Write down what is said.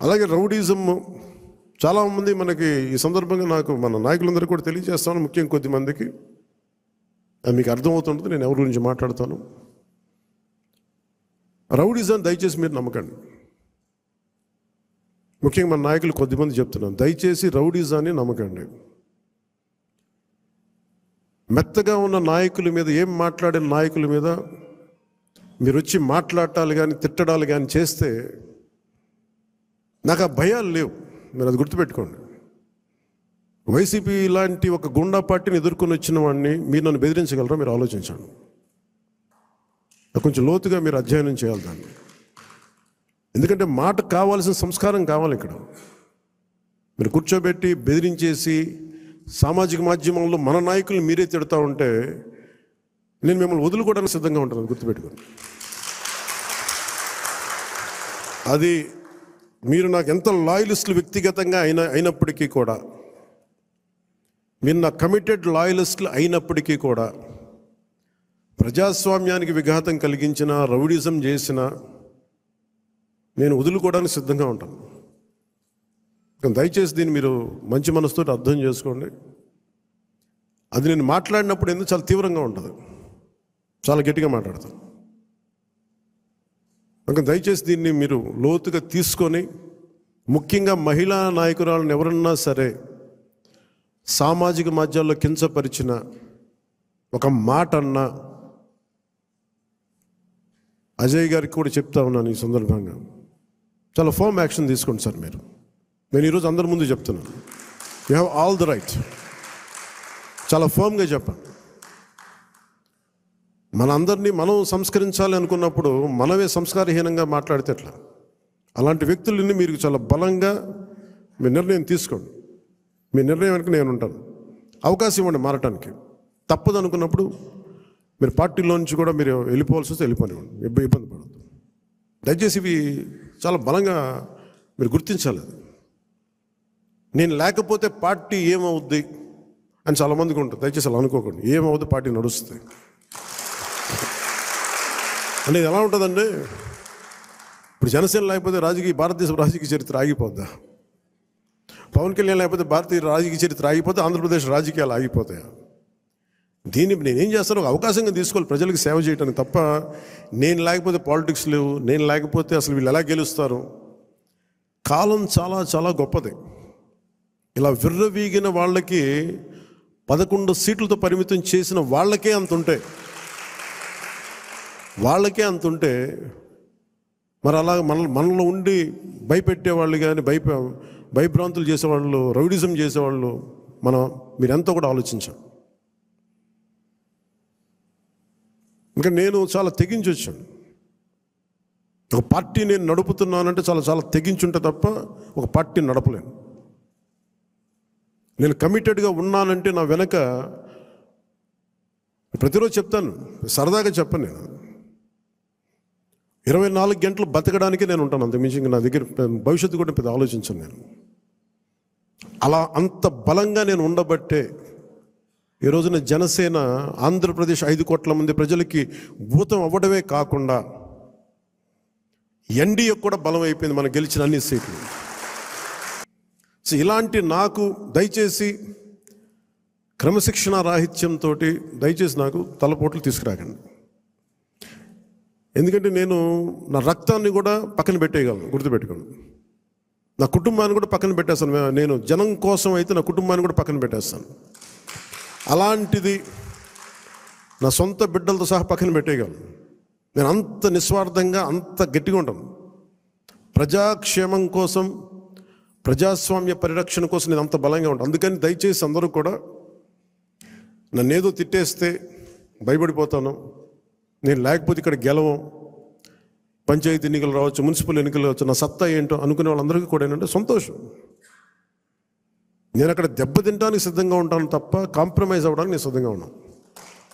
అలాగే రౌడీజం చాలామంది మనకి ఈ సందర్భంగా నాకు మన నాయకులందరూ కూడా తెలియజేస్తాను, ముఖ్యంగా కొద్దిమందికి అది మీకు అర్థమవుతుంటుంది నేను ఎవరి గురించి మాట్లాడతాను. రౌడీజం దయచేసి మీరు నమ్మకండి. ముఖ్యంగా మన నాయకులు కొద్దిమంది చెప్తున్నాను, దయచేసి రౌడీజాన్ని నమ్మకండి. మెత్తగా ఉన్న నాయకుల మీద, ఏం మాట్లాడిన నాయకుల మీద మీరు వచ్చి మాట్లాడాలి కానీ తిట్టడాలు కానీ చేస్తే నాకు ఆ భయాలు లేవు. మీరు అది గుర్తుపెట్టుకోండి. వైసీపీ లాంటి ఒక గుండా పార్టీని ఎదుర్కొని వచ్చిన వాడిని మీరు నన్ను బెదిరించగలరా? మీరు ఆలోచించండి. కొంచెం లోతుగా మీరు అధ్యయనం చేయాలి దాన్ని. ఎందుకంటే మాట కావాల్సిన సంస్కారం కావాలి. ఇక్కడ మీరు కూర్చోబెట్టి బెదిరించేసి సామాజిక మాధ్యమంలో మన నాయకుల్ని మీరే తిడతా ఉంటే నేను మిమ్మల్ని వదులుకోవడానికి సిద్ధంగా ఉంటాను, గుర్తుపెట్టుకోండి. అది మీరు నాకు ఎంత లాయలిస్టులు వ్యక్తిగతంగా అయినప్పటికీ కూడా, మీరు నా కమిటెడ్ లాయలిస్టులు అయినప్పటికీ కూడా, ప్రజాస్వామ్యానికి విఘాతం కలిగించిన, రౌడిజం చేసిన నేను వదులుకోవడానికి సిద్ధంగా ఉంటాను. దయచేసి దీన్ని మీరు మంచి మనసుతో అర్థం చేసుకోండి. అది నేను మాట్లాడినప్పుడు ఎందుకు చాలా తీవ్రంగా ఉంటుంది, చాలా గట్టిగా మాట్లాడతాను. దయచేసి దీన్ని మీరు లోతుగా తీసుకొని, ముఖ్యంగా మహిళా నాయకురాలను ఎవరన్నా సరే సామాజిక మాధ్యమాల్లో కించపరిచిన ఒక మాట అన్నా అజయ్ గారికి కూడా చెప్తా ఉన్నాను ఈ సందర్భంగా, చాలా ఫర్మ్ యాక్షన్ తీసుకోండి సార్. నేను ఈరోజు అందరి ముందు చెప్తున్నాను, you have all the right. చాలా ఫర్మ్గా చెప్పాను. మనందరినీ మనం సంస్కరించాలి అనుకున్నప్పుడు మనమే సంస్కారహీనంగా మాట్లాడితే ఎట్లా? అలాంటి వ్యక్తులని మీరు చాలా బలంగా మీ నిర్ణయం తీసుకోండి. మీ నిర్ణయం వెనక నేను ఉంటాను. అవకాశం ఇవ్వండి మారటానికి. తప్పదు అనుకున్నప్పుడు మీరు పార్టీలో నుంచి కూడా మీరు వెళ్ళిపోవాల్సి వస్తే వెళ్ళిపోనివ్వండి, ఇబ్బంది పడద్దు. దయచేసి ఇవి చాలా బలంగా మీరు గుర్తించాలి. నేను లేకపోతే పార్టీ ఏమవుద్ది అని చాలామందికి ఉంటుంది. దయచేసి అలా అనుకోకండి. ఏమవుద్ది, పార్టీ నడుస్తుంది అనేది ఎలా ఉంటుందండి? ఇప్పుడు జనసేన లేకపోతే భారతదేశ రాజకీయ చరిత్ర ఆగిపోద్దా? పవన్ కళ్యాణ్ లేకపోతే భారతీయ రాజకీయ చరిత్ర ఆగిపోతే ఆంధ్రప్రదేశ్ రాజకీయాలు ఆగిపోతాయా? దీన్ని నేనేం చేస్తాను, ఒక అవకాశంగా తీసుకోవాలి ప్రజలకు సేవ చేయడానికి తప్ప నేను లేకపోతే పాలిటిక్స్ లేవు, నేను లేకపోతే అసలు వీళ్ళు ఎలా గెలుస్తారు. కాలం చాలా చాలా గొప్పది. ఇలా విర్రవీగిన వాళ్ళకి 11 సీట్లతో పరిమితం చేసిన వాళ్ళకే అంతుంటే మరి అలా మనలో ఉండి భయపెట్టేవాళ్ళు కానీ భయభ్రాంతులు చేసేవాళ్ళు, రౌడిజం చేసేవాళ్ళు మీరెంతో కూడా ఆలోచించాం. ఇంకా నేను చాలా తెగించి వచ్చాను. ఒక పార్టీ నేను నడుపుతున్నానంటే చాలా చాలా తెగించుంటే తప్ప ఒక పార్టీని నడపలేను. నేను కమిటెడ్గా ఉన్నానంటే నా వెనక ప్రతిరోజు చెప్తాను, సరదాగా చెప్పను. నేను 24 గంటలు బతకడానికి నేను ఉంటాను, అంతకుమించి నా దగ్గర భవిష్యత్తు కూడా పెద్ద ఆలోచించాను. నేను అలా అంత బలంగా నేను ఉండబట్టే ఈ రోజున జనసేన ఆంధ్రప్రదేశ్ 5 కోట్ల మంది ప్రజలకి భూతం అవ్వడమే కాకుండా ఎన్డీఏ కూడా బలం అయిపోయింది, మనం గెలిచిన అన్ని సీట్లు. సో ఇలాంటి నాకు దయచేసి క్రమశిక్షణ రాహిత్యంతో దయచేసి నాకు తలపోట్లు తీసుకురాకండి. ఎందుకంటే నేను నా రక్తాన్ని కూడా పక్కన పెట్టేయగలను, గుర్తుపెట్టుకోండి. నా కుటుంబాన్ని కూడా పక్కన పెట్టేస్తాను. నేను జనం కోసం అయితే నా కుటుంబాన్ని కూడా పక్కన పెట్టేస్తాను. అలాంటిది నా సొంత బిడ్డలతో సహా పక్కన పెట్టేయగలను. నేను అంత నిస్వార్థంగా, అంత గట్టిగా ఉంటాను. ప్రజాక్షేమం కోసం, ప్రజాస్వామ్య పరిరక్షణ కోసం నేను అంత బలంగా ఉంటాను. అందుకని దయచేసి అందరూ కూడా నన్ను ఏదో తిట్టేస్తే భయపడిపోతాను, నేను లేకపోతే ఇక్కడ గెలవం, పంచాయతీ ఎన్నికలు రావచ్చు, మున్సిపల్ ఎన్నికలు రావచ్చు, నా సత్తా ఏంటో అనుకునే వాళ్ళందరికీ కూడా ఏంటంటే సంతోషం. నేను అక్కడ దెబ్బతింటానికి సిద్ధంగా ఉంటాను తప్ప కాంప్రమైజ్ అవ్వడానికి నేను సిద్ధంగా ఉన్నాను.